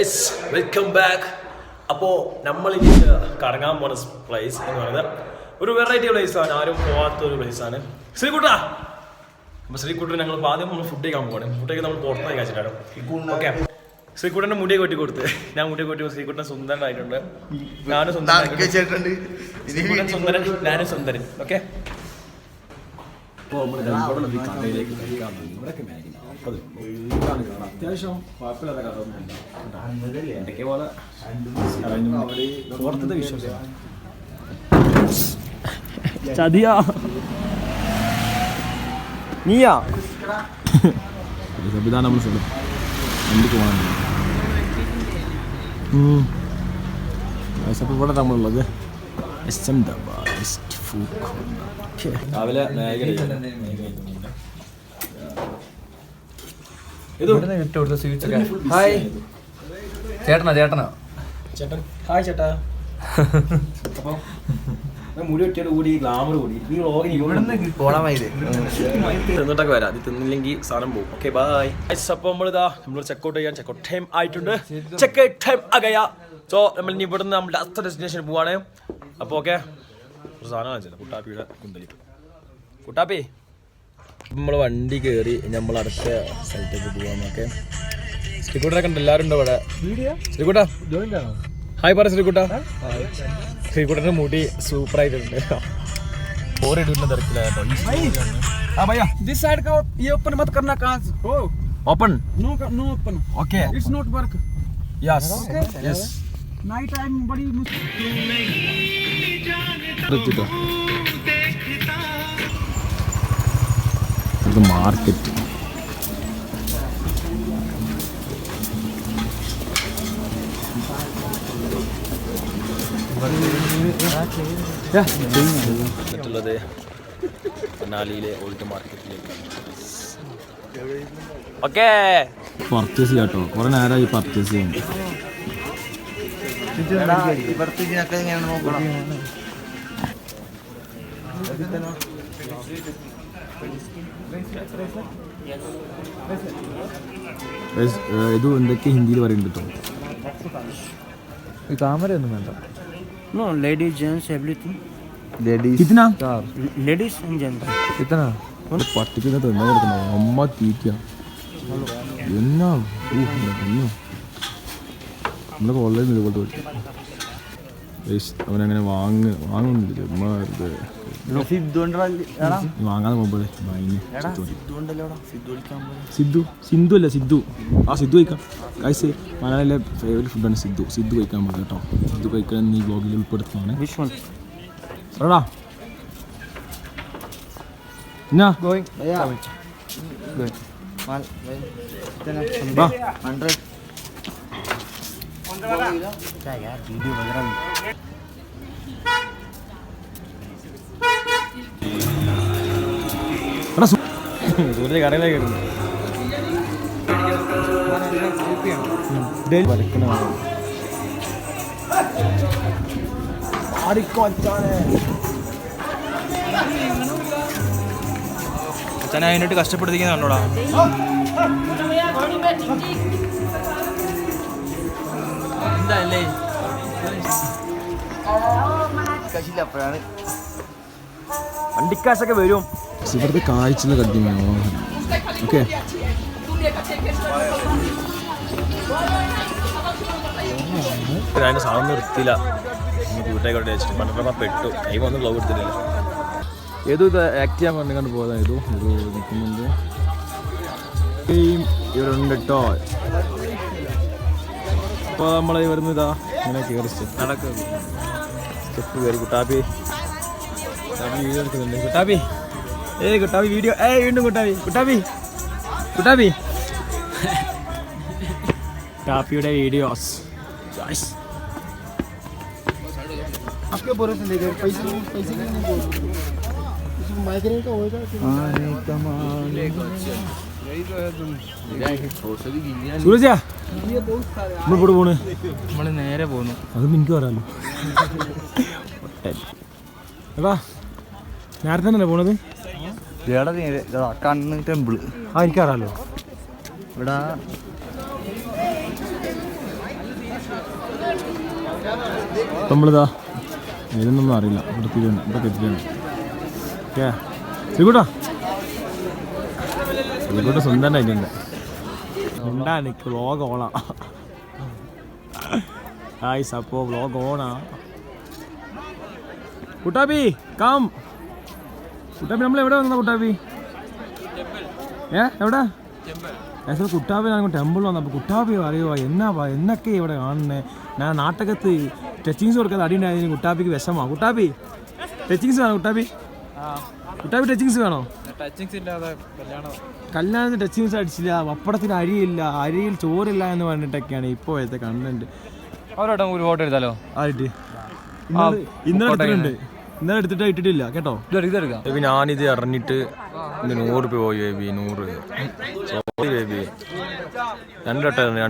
Guys welcome back. അപ്പോൾ നമ്മളിനി കറങ്ങാൻ പോണ പ്ലേസ് എന്ന് പറയുന്നത് ഒരു വെറൈറ്റി പ്ലേസാണ്, ആരും പോകാത്തൊരു പ്ലേസാണ് ശ്രീകുട്ടാ. അപ്പോൾ ശ്രീകുട്ടൻ ഞങ്ങൾ ആദ്യം നമ്മൾ ഫുഡ് കഴിക്കാൻ പോകണം. ഫുഡൊക്കെ നമ്മൾ പുറത്തുനിന്ന് കഴിച്ചിട്ടാണ്. ഓക്കെ, ശ്രീകുട്ടൻ്റെ മുടിയൊക്കെ വെട്ടി കൊടുത്ത് ഞാൻ മുടിയൊക്കെ വെട്ടി ശ്രീകുട്ടൻ സുന്ദരനായിട്ടുണ്ട്. ഞാനും സുന്ദരൻ, ഞാനും സുന്ദരൻ. ഓക്കെ, അത്യാവശ്യം കുഴപ്പമില്ലാത്ത കഥ എന്തൊക്കെ പോലെ പുറത്തത്തെ വിശ്വാസം ചതിയാ നീയാ സംവിധാനം നമ്മൾ സ്ഥലം എന്തൊക്കെ പോകണം. ഇവിടെ നമ്മളുള്ളത് രാവിലെ ഹായ് ചേട്ടനാ ചേട്ടൻ ഹായ് ചേട്ടാ. അപ്പോൾ മുടി വെട്ടിയോട് കൂടി ഗ്ലാമർ കൂടി തിന്നിട്ടൊക്കെ വരാം. അത് തിന്നില്ലെങ്കിൽ സാധനം പോകും. Okay bye. അപ്പോൾ നമ്മൾ ചെക്കൗട്ട് ചെയ്യാൻ ചെക്കൗട്ട് ടൈം ആയിട്ടുണ്ട്. ചെക്കൗട്ട് ടൈം ആകയാ. സോ നമ്മൾ ഇനി ഇവിടുന്ന് നമ്മുടെ അടുത്ത ഡെസ്റ്റിനേഷൻ പോവാണ്. അപ്പോൾ ഓക്കെ, ഒരു സാധനം കാണിച്ചില്ല കുട്ടാപ്പിയുടെ കുന്തലി. കുട്ടാപ്പി നമ്മൾ വണ്ടി കയറി നമ്മൾ അടുത്ത സ്ഥലത്തേക്ക് പോവാന്നൊക്കെ. ശ്രീകുട്ടനൊക്കെ ഉണ്ട്, എല്ലാവരും ഉണ്ട് ഇവിടെ. ശ്രീകുട്ടാ ഹായ് പറ. ശ്രീകുട്ടാ, ശ്രീകുട്ടൻ്റെ മുടി സൂപ്പർ ആയിട്ടുണ്ട്. ഓടിടുന്ന തിരക്കിലായിട്ടോ. Open okay market. ുള്ളത് മണാലിയിലെ ഓൾഡ് മാർക്കറ്റിലേക്ക്. ഓക്കെ, പർച്ചേസ് ചെയ്യാം കേട്ടോ. കുറെ നേരമായി പർച്ചേസ് ചെയ്യാൻ. ഇത് എന്തൊക്കെ ഹിന്ദിയിൽ പറയുന്നുണ്ട് കേട്ടോ. താമരയൊന്നും വേണ്ട. No, ladies, gents, everything. Ladies. कितना? Ladies and gents. कितना? പട്ടിക്കുന്ന തിന്നാൻ കൊടുക്കണോ? അമ്മ തീറ്റ എന്നാ നമ്മളൊക്കെ ഓൺലൈൻ ഇതുപോലത്തെ പറ്റും. അവനങ്ങനെ വാങ്ങുന്നില്ല. വാങ്ങാതെ പോകുമ്പോഴേ സിദ്ധു അല്ല സിദ്ധു. ആ സിദ്ധു കഴിക്കാം. കൈസ് മലയാളിലെ ഫേവറേറ്റ് ഫുഡാണ് സിദ്ധു. സിദ്ധു കഴിക്കാൻ പോകും കേട്ടോ. സിദ്ധു കഴിക്കാൻ ഈ വ്ളോഗിൽ ഉൾപ്പെടുത്തുന്നതാണ്. എടാ എന്നാ സൂര്യ കടയിലേക്ക് അച്ഛനെ അതിനായിട്ട് കഷ്ടപ്പെടുത്തിക്കുന്ന കണ്ടോടാ. എന്താല്ലേ വണ്ടിക്കാശൊക്കെ വരും. ഇവിടുത്തെ കാഴ്ച കട്ടി മനോഹരം. ഓക്കെ, അതിൻ്റെ സാധനം നിർത്തിയില്ല. വീട്ടേക്കോട്ടെ വെച്ചിട്ട് പണ്ടപ്പോൾ പെട്ടു. കൈ വന്ന് ഗ്ലൗ എടുത്തിട്ടില്ല. ഏതോ ഇത് ആക്ട് ചെയ്യാൻ പറഞ്ഞു കണ്ട് പോകാം. ഏതോ നിൽക്കുന്നുണ്ട്. ഇവിടെ ഉണ്ട് കേട്ടോ. അപ്പോൾ നമ്മൾ വരുന്നതാ ഇങ്ങനെ കയറി നടക്കും. സ്റ്റെപ്പ് കയറി. കുട്ടാപ്പി വീഡിയോ എടുക്കുന്നുണ്ട്. കുട്ടാപ്പി കുട്ടാപ്പി വീഡിയോ വീണ്ടും കുട്ടാപ്പി ടാപ്പിയുടെ വീഡിയോസ്. സൂരജ നമ്മളിവിടെ പോണ്. നമ്മൾ നേരെ പോകുന്നു. അതും എനിക്ക് പറയാമല്ലോ. എടാ നേരത്തെ തന്നെ പോണത്. കണ്ണ് ടെമ്പിള് ആ എനിക്കറിയാലോ. ഇവിടെ നമ്മളിതാ ഇതൊന്നും അറിയില്ല ഇവിടെ എത്തിയിട്ടുണ്ട് ഓക്കെ ശ്രീകുട്ടാ സുന്ദരനായിട്ടുണ്ട് ഉണ്ടാ എനിക്ക് വ്ളോഗ് ഓണാ ഗായ്സ് അപ്പോൾ വ്ളോഗ് ഓണാ കുട്ടാപ്പി കാം കുട്ടാപ്പി നമ്മൾ എവിടെ വന്നതാ കുട്ടാപ്പി എവിടെ കുട്ടാപ്പി ഞാൻ ടെമ്പിൾ വന്നപ്പോൾ കുട്ടാപ്പി അറിയുമോ എന്നൊക്കെ ഇവിടെ കാണുന്നത് ഞാൻ നാട്ടകത്ത് ടച്ചിങ്സ് കൊടുക്കാതെ അടി ഉണ്ടായതിന് കുട്ടാപ്പിക്ക് വിഷമോ കുട്ടാപ്പി ടച്ചിങ്സ് വേണോ കുട്ടാപ്പി ടച്ചിങ്സ് വേണോ കല്യാണത്തിന് ടച്ചിങ്സ് അടിച്ചില്ല പപ്പടത്തിന് അരിയില്ല അരിയിൽ ചോറില്ല എന്ന് പറഞ്ഞിട്ടൊക്കെയാണ് ഇപ്പോഴത്തെ കണ്ടന്റ് അവരോട്ടും ഒരു ഫോട്ടോ എടുത്താലോ ആയിട്ട് ഇന്നലെ എടുത്തിട്ട് ഇട്ടിട്ടില്ല കേട്ടോ ഇതെടുക്കാം ഞാനിത് അറിഞ്ഞിട്ട് 100 രൂപ പോയി ബേബി 100 സോറി ബേബി 2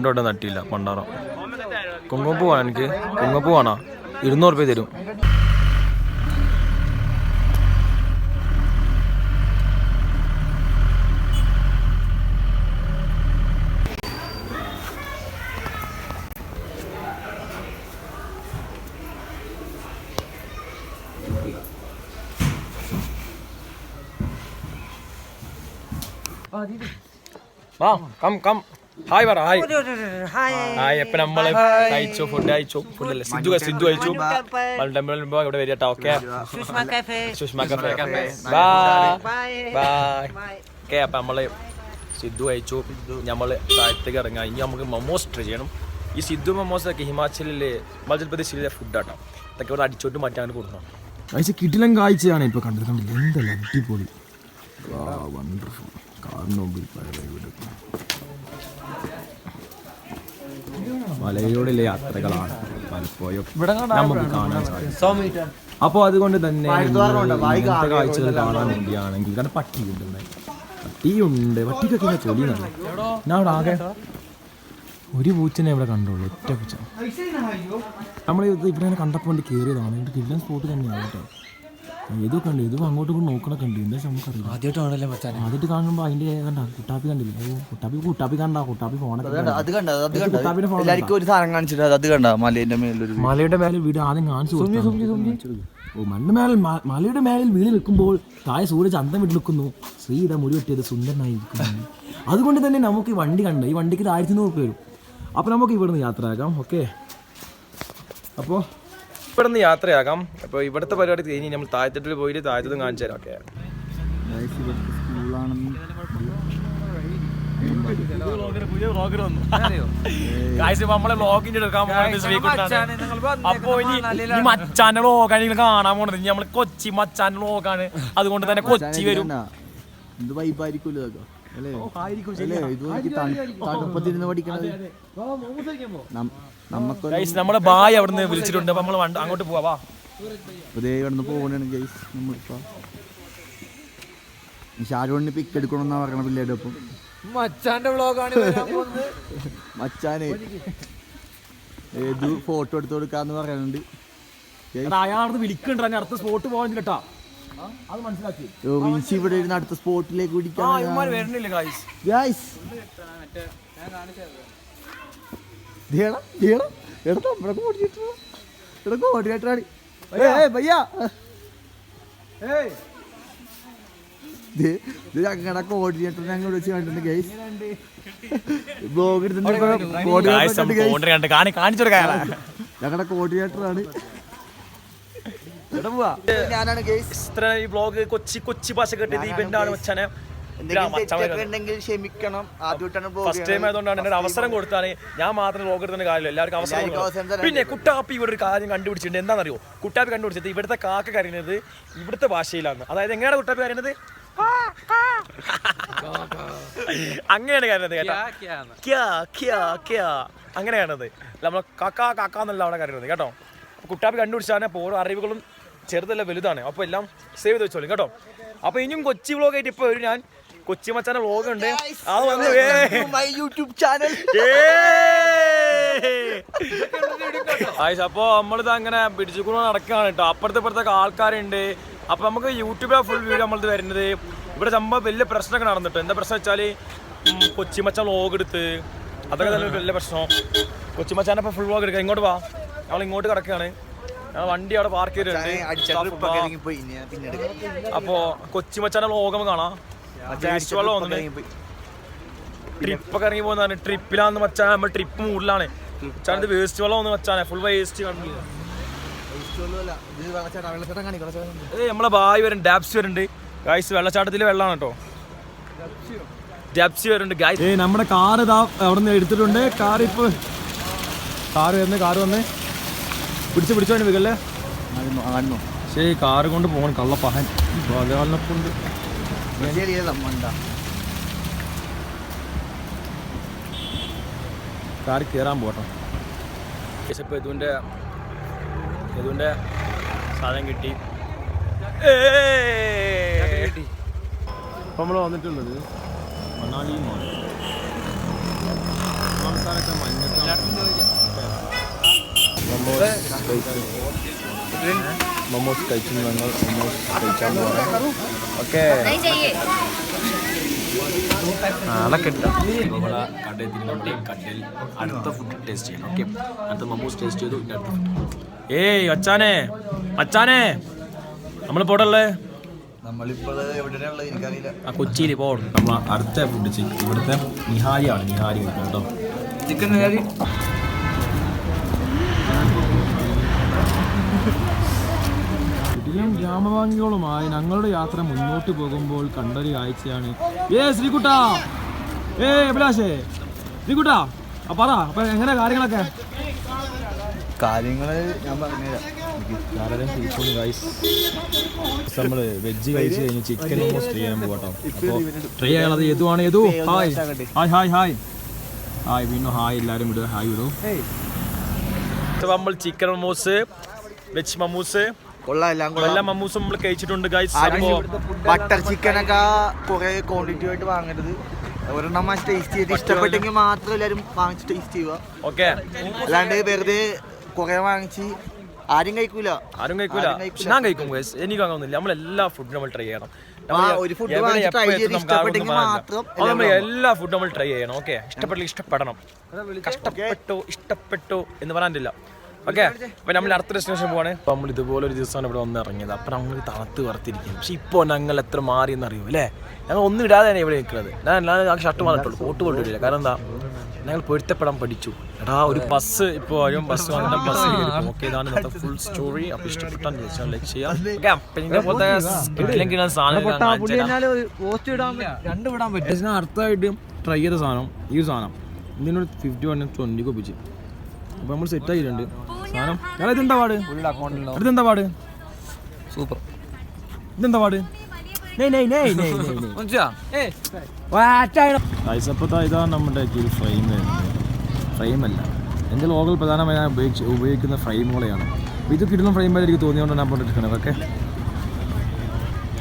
വട്ടം നട്ടിയില്ല പണ്ടാറം കുങ്ങപ്പൂ വേണം എനിക്ക് കുങ്ങപ്പൂ വേണോ 200 രൂപ തരും കം ഹായ് പറ ഹായ് ഹായ് എപ്പം നമ്മള് കഴിച്ചു ഫുഡ് ഫുഡല്ലേ സിദ്ധു കഴിച്ചു ഇവിടെ വരിക കേട്ടോ okay Sushma cafe bye okay അപ്പം നമ്മള് സിദ്ധു കഴിച്ചു നമ്മള് താഴത്തേക്ക് ഇറങ്ങാം ഇനി നമുക്ക് മൊമോസ് ട്രൈ ചെയ്യണം ഈ സിദ്ധു മൊമോസൊക്കെ ഹിമാചലിലെ ഹിമാചൽ പ്രദേശിലെ ഫുഡാട്ടോ ഇതൊക്കെ ഇവിടെ അടിച്ചോട്ട് മാറ്റാൻ കൊടുക്കണം കഴിച്ച കിടിലം കാഴ്ചയാണ് ഇപ്പോൾ കണ്ടില്ല എന്തല്ല അടിപൊളി വണ്ടർഫുൾ മലയിലൂടെയുള്ള യാത്രകളാണ് പലപ്പോഴും നമുക്ക് കാണാൻ സാധിക്കും. അപ്പോൾ അതുകൊണ്ട് തന്നെ ഇങ്ങനത്തെ കാഴ്ചകൾ കാണാൻ വേണ്ടിയാണെങ്കിൽ കാരണം പട്ടിയുണ്ട് പട്ടിക്കൊക്കെ തൊലിയുണ്ട് ഞാൻ അവിടെ ആകെ ഒരു പൂച്ചനെ ഇവിടെ കണ്ടോളൂ ഒറ്റ പൂച്ച നമ്മൾ ഇവിടെ കണ്ടപ്പോൾ വേണ്ടി കയറിയതാണ് ഇവിടെ കില്ലാൻ സ്പോട്ട് തന്നെയാണ് കേട്ടോ ഇതൊക്കെ ഉണ്ട് ഇതും അങ്ങോട്ടും ഇങ്ങോട്ട് നോക്കണൊക്കെ ഉണ്ട് എന്താ നമുക്കറിയാം ആദ്യമായിട്ട് കാണുമ്പോൾ അതിന്റെ കണ്ട കുട്ടാപ്പി കണ്ടില്ല കുട്ടാപ്പി കണ്ട കുട്ടാപ്പി മലയുടെ മേലെ വീട് ആദ്യം കാണിച്ചു മലയുടെ മേലിൽ വീട് നിൽക്കുമ്പോൾ താഴെ സൂര്യ ചന്തം വിട്ട് നിൽക്കുന്നു ശ്രീത മുടി വെട്ടിയത് സുന്ദരനായിരിക്കുന്നു അതുകൊണ്ട് തന്നെ നമുക്ക് ഈ വണ്ടി കണ്ട ഈ വണ്ടിക്ക് 1100 രൂപ വരും അപ്പോൾ നമുക്ക് ഇവിടുന്ന് യാത്രയാക്കാം ഓക്കെ അപ്പോൾ ഇവിടെ നിന്ന് യാത്രയാക്കാം അപ്പോൾ ഇവിടുത്തെ പരിപാടി കഴിഞ്ഞ് നമ്മൾ താഴത്തോട്ട് പോയിട്ട് താഴത്തും കാണിച്ചു തരാം ഓക്കെ നമ്മളെ വ്ളോഗിന്റെ എടുക്കാൻ അപ്പൊ ഇനി മച്ചാന്റെ വ്ളോഗാണ് കാണാൻ പോണത് ഇനി നമ്മള് കൊച്ചി മച്ചാന്റെ വ്ളോഗാണ് അതുകൊണ്ട് തന്നെ കൊച്ചി വരും നമ്മളെ ബായ് അവിടുന്ന് വിളിച്ചിട്ടുണ്ട് അപ്പൊ നമ്മള് അങ്ങോട്ട് പോവാ ഷാരൂണിന് പിക്ക് എടുക്കണമെന്നാ പറയണ പിള്ളേരുടെ ഒപ്പം മച്ചാന്റെ വ്ളോഗാണ് മച്ചാനെ ഏത് ഫോട്ടോ എടുത്തു കൊടുക്കാന്ന് പറയുന്നുണ്ട് അയാളത് വിളിക്കണ്ട അടുത്ത സ്പോട്ട് പോകാൻ കേട്ടാ അത് മനസ്സിലാക്കി വിൻസി ഇവിടെ ഇരുന്ന് അടുത്ത സ്പോട്ടിലേക്ക് ഞങ്ങളുടെ കോർഡിനേറ്റർ ഞങ്ങൾ വിളിച്ച് കണ്ടിട്ടുണ്ട് ഗൈസ് ബ്ലോഗ് ഞങ്ങളുടെ കോർഡിനേറ്ററാണ് കൊച്ചി ഭാഷ കേട്ടത് ഇവന്റാണ് മച്ചാനെ ക്ഷമിക്കണം ഫസ്റ്റ് ടൈം ആയതുകൊണ്ടാണ് എന്നെ അവസരം കൊടുത്താണ് ഞാൻ മാത്രം വ്ളോഗ് എടുക്കുന്ന കാര്യമില്ല എല്ലാവർക്കും അവസരം പിന്നെ കുട്ടാപ്പി ഇവിടെ ഒരു കാര്യം കണ്ടുപിടിച്ചിട്ടുണ്ട് എന്താണെന്നറിയോ കുട്ടാപ്പി കണ്ടുപിടിച്ചത് ഇവിടുത്തെ കാക്ക കരയുന്നത് ഇവിടുത്തെ ഭാഷയിലാണ് അതായത് എങ്ങനെയാണ് കുട്ടാപ്പി കരയുന്നത് അങ്ങനെയാണ് കരയുന്നത് കേട്ടോ അങ്ങനെയാണത് നമ്മൾ കാക്ക എന്നല്ല അവിടെ കരയുന്നത് കേട്ടോ കുട്ടാപ്പി കണ്ടുപിടിച്ചാണ് അപ്പോൾ ഓരോ അറിവുകളും ചെറുതല്ല വലുതാണ് അപ്പോൾ എല്ലാം സേവ് ചെയ്ത് വെച്ചോളും കേട്ടോ അപ്പോൾ ഇനിയും കൊച്ചി വ്ളോഗ് ആയിട്ട് ഇപ്പോൾ ഞാൻ കൊച്ചി മച്ചാന്റെ വ്ളോഗ് ഉണ്ട് അത് വന്നു യൂട്യൂബ് ചാനൽ അപ്പോൾ നമ്മളിത് അങ്ങനെ പിടിച്ചുകൊണ്ട് നടക്കുകയാണ് കേട്ടോ അപ്പുറത്തെ ആൾക്കാരുണ്ട് അപ്പോൾ നമുക്ക് യൂട്യൂബിലാണ് ഫുൾ വീഡിയോ നമ്മളിത് വരുന്നത് ഇവിടെ സംഭവം വലിയ പ്രശ്നമൊക്കെ നടന്നിട്ട് എന്താ പ്രശ്നം വെച്ചാൽ കൊച്ചി മച്ചാൻ വ്ളോഗ് എടുത്ത് അതൊക്കെ തന്നെ വലിയ പ്രശ്നം കൊച്ചി മച്ചാനെ ഇപ്പോൾ ഫുൾ വ്ളോഗ് എടുക്കുക ഇങ്ങോട്ട് വാ ഞങ്ങൾ ഇങ്ങോട്ട് കിടക്കുകയാണ്. ഞങ്ങൾ വണ്ടി അവിടെ പാർക്ക് ചെയ്തിട്ടുണ്ട്. അപ്പോ കൊച്ചിമച്ചാന്റെ വ്ളോഗം കാണാം. വേസ്റ്റ് വെള്ളം വന്നിട്ട് ട്രിപ്പൊക്കെ ഇറങ്ങി പോകുന്നതാണ്. ട്രിപ്പിലാന്ന് വെച്ചാൽ നമ്മൾ ട്രിപ്പ് മൂഡിലാണ്. മച്ചാനത് വേസ്റ്റ് വെള്ളം ഒന്ന് വെച്ചാൽ ഫുൾ വേസ്റ്റ് കണ്ടില്ല. നമ്മളെ ബായ് വരുന്നുണ്ട്, ഡാപ്സി വരുന്നുണ്ട് ഗായ്സ്. വെള്ളച്ചാട്ടത്തില് വെള്ളമാണ് കേട്ടോ. ഡാപ്സി വരുന്നുണ്ട് ഗായ്സ്. നമ്മുടെ കാറ് ഇതാ അവിടെ നിന്ന് എടുത്തിട്ടുണ്ട്. കാറ് വന്ന് പിടിച്ചു വേണ്ടി വെക്കല്ലേ. ശരി, കാറ് കൊണ്ട് പോകണം. കള്ളപ്പഹൻ കൊണ്ട് കാറ് കയറാൻ പോട്ടോ. ഇപ്പൊ യദുവിന്റെ സാധനം കിട്ടി. ഇപ്പം നമ്മൾ വന്നിട്ടുള്ളത് മണാലിയിൽ നിന്നാണ്. സംസ്ഥാനത്തെ മൊമോസ് കഴിച്ചു. ഞങ്ങൾ മൊമോസ് കഴിച്ചാൽ പോകാം. ഓക്കെ, അതൊക്കെ നമ്മളെ കടയിൽ കടയിൽ അടുത്ത ഫുഡ് ടേസ്റ്റ് ചെയ്യണം. ഓക്കെ, അടുത്ത മൊമോസ് ടേസ്റ്റ് ചെയ്തു. ഇനി അടുത്ത ഫുഡ്. ഏയ് അച്ചാനെ നമ്മൾ പോടല്ലേ. കൊച്ചിയിൽ പോകണം. നമ്മൾ അടുത്ത ഫുഡ് ഇവിടുത്തെ നിഹാരിയാണ്. നിഹാരി കേട്ടോ, ചിക്കൻ നിഹാരി. ഇതിലും ഗ്രാമവാംഗികളുമായി ഞങ്ങളുടെ യാത്ര മുന്നോട്ട് പോകുമ്പോൾ കണ്ടൊരു കാഴ്ചയാണ്. ശ്രീകുട്ടാ, അഭിലാഷേ, ശ്രീകുട്ടാ പറ. അപ്പൊ എങ്ങനെ കാര്യങ്ങളൊക്കെ? ഞാൻ പറഞ്ഞുതരാം. നമ്മള് വെജ് കഴിച്ച് കഴിഞ്ഞ് ചിക്കൻ മോസ്റ്റ് ചെയ്യാൻ പോകട്ടോ. അപ്പോൾ ട്രൈ ചെയ്യാനുള്ളത് യദുവാണ്. Yadu hi hi hi hi വീണ്ടും ഹായ്. എല്ലാവരും വിടുക, ഹായ് വിടൂ. നമ്മൾ ചിക്കൻ മൊമോസ്, വെജ് മമ്മൂസ്, എല്ലാ മമ്മൂസും നമ്മൾ കഴിച്ചിട്ടുണ്ട് ഗൈസ്. ബട്ടർ ചിക്കനൊക്കെ കുറെ ക്വാണ്ടിറ്റി ആയിട്ട് വാങ്ങരുത്. ഒരെണ്ണം ടേസ്റ്റ് ചെയ്ത് ഇഷ്ടപ്പെട്ടെങ്കിൽ മാത്രം എല്ലാവരും വാങ്ങിച്ച് ടേസ്റ്റ് ചെയ്യുക. ഓക്കെ, അല്ലാണ്ട് വെറുതെ കുറെ വാങ്ങിച്ച് ആരും കഴിക്കൂല. ഞാൻ കഴിക്കും ഗൈസ്. എനിക്ക് വാങ്ങുന്നില്ല. നമ്മൾ എല്ലാ ഫുഡും നമ്മൾ ട്രൈ ചെയ്യണം. ഒരു ഫുഡ് ഇഷ്ടപ്പെട്ടെങ്കിൽ മാത്രം എല്ലാ ഫുഡും നമ്മൾ ട്രൈ ചെയ്യണം. ഓക്കെ, ഇഷ്ടപ്പെടണം. ഇഷ്ടപ്പെട്ടു എന്ന് പറയാനില്ല. ഓക്കെ, അപ്പൊ നമ്മൾ അടുത്ത ഡെസ്റ്റിനേഷൻ പോവാണ്. അപ്പൊ നമ്മൾ ഇതുപോലെ ഒരു ദിവസമാണ് ഇവിടെ വന്ന് ഇറങ്ങിയത്. അപ്പൊ നമ്മൾ തണുത്ത് വറുത്തിരിക്കും. പക്ഷെ ഇപ്പോൾ ഞങ്ങൾ എത്ര മാറിയെന്ന് അറിയും അല്ലേ. ഞങ്ങൾ ഒന്നും ഇടാതെയാണ് ഇവിടെ നിൽക്കുന്നത്. ഞാൻ അല്ലാതെ ഷർട്ട് മാറിട്ടുള്ളൂ, കോട്ട് കൊണ്ടിട്ടില്ല. കാരണം എന്താ, ഞങ്ങൾ പൊരുത്തപ്പെടാൻ പഠിച്ചു. എടാ, ഒരു ബസ് ഇപ്പോൾ വരും. ബസ് വന്നിട്ട് ബസ് കയറിക്കും. ഓക്കെ, ഇതാണ് ഇന്നത്തെ ഫുൾ സ്റ്റോറി. അപ്പൊ ഇഷ്ടപ്പെട്ടാൽ ലൈക്ക് ചെയ്യാം. അടുത്തായിട്ട് ട്രൈ ചെയ്ത സാധനം ഈ സാധനം ഇതിനൊരു 50 20 കൊപ്പിച്ച്. അപ്പൊ നമ്മൾ സെറ്റ് ആയിട്ടുണ്ട് സാധനം. ഇതെന്താ പാട്? ഇതെന്താ പാട്? സൂപ്പർ. ഇതെന്താ പാട്? ഇതാണ് നമ്മുടെ ഫ്രെയിമല്ല, എൻ്റെ ലോകൽ പ്രധാനമായി ഞാൻ ഉപയോഗിക്കുന്ന ഫ്രെയിമുകളെയാണ്. അപ്പോൾ ഇത് കിട്ടുന്ന ഫ്രെയിമായി എനിക്ക് തോന്നിയോണ്ടാണ് ഞാൻ പോയിട്ടിരിക്കുന്നത്. ഓക്കെ,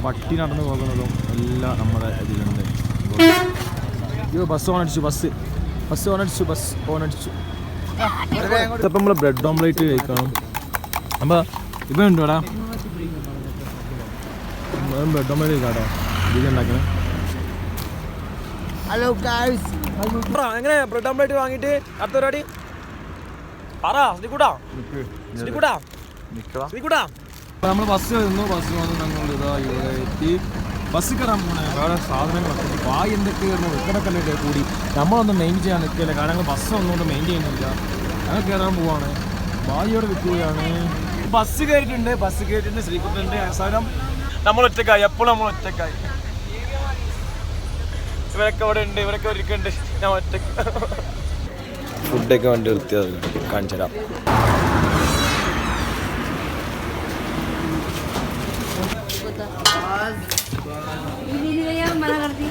പട്ടി നടന്നു പോകുന്നതും എല്ലാം നമ്മുടെ ഇതിലുണ്ട്. അയ്യോ, ബസ് ഓണടിച്ചു. ഇപ്പം നമ്മൾ ബ്രെഡ് ഓംലേറ്റ് കഴിക്കണം. അപ്പോൾ ഇപ്പം ഉണ്ടോ എടാ, ബ്രെഡ് ഓംലേറ്റ് കഴിക്കാട്ടോ. ഇത് ഉണ്ടാക്കണേ. ഹലോ ഗൈസ്, എങ്ങനെ ബ്രെഡ് ഓംലേറ്റ് വാങ്ങിയിട്ട് അടുത്ത പരിപാടി പറ. നമ്മൾ ബസ് വരുന്നു. ബസ് വന്ന് ഞങ്ങൾ ഇതാ ഇവിടെ എത്തി. ബസ് കയറാൻ പോണേ. വേറെ സാധനങ്ങളൊക്കെ വായി എന്തൊക്കെയായിരുന്നു ഇക്കടക്കല്ലേ കൂടി. നമ്മളൊന്നും മെയിൻ ചെയ്യാൻ നിൽക്കില്ല. കാരണം ഞങ്ങൾ ബസ് ഒന്നുകൊണ്ട് മെയിൻ ചെയ്യുന്നില്ല. ഞങ്ങൾ കയറാൻ പോവാണ്. വായിയോടെ വിൽക്കുകയാണ്. ബസ് കയറിയിട്ടുണ്ട്. ശ്രീകുട്ടൻ്റെ അവസാനം നമ്മൾ ഒറ്റക്കായി. എപ്പോഴും നമ്മൾ ഒറ്റക്കായി. ഇവരൊക്കെ ഇവിടെ ഉണ്ട്, ഇവരൊക്കെ ഒരുക്കുണ്ട്. ഞാൻ ഒറ്റക്ക്. ഫുഡൊക്കെ വേണ്ടി വൃത്തിയത് കാണിച്ചു തരാം. ini dia yang mana ngerti?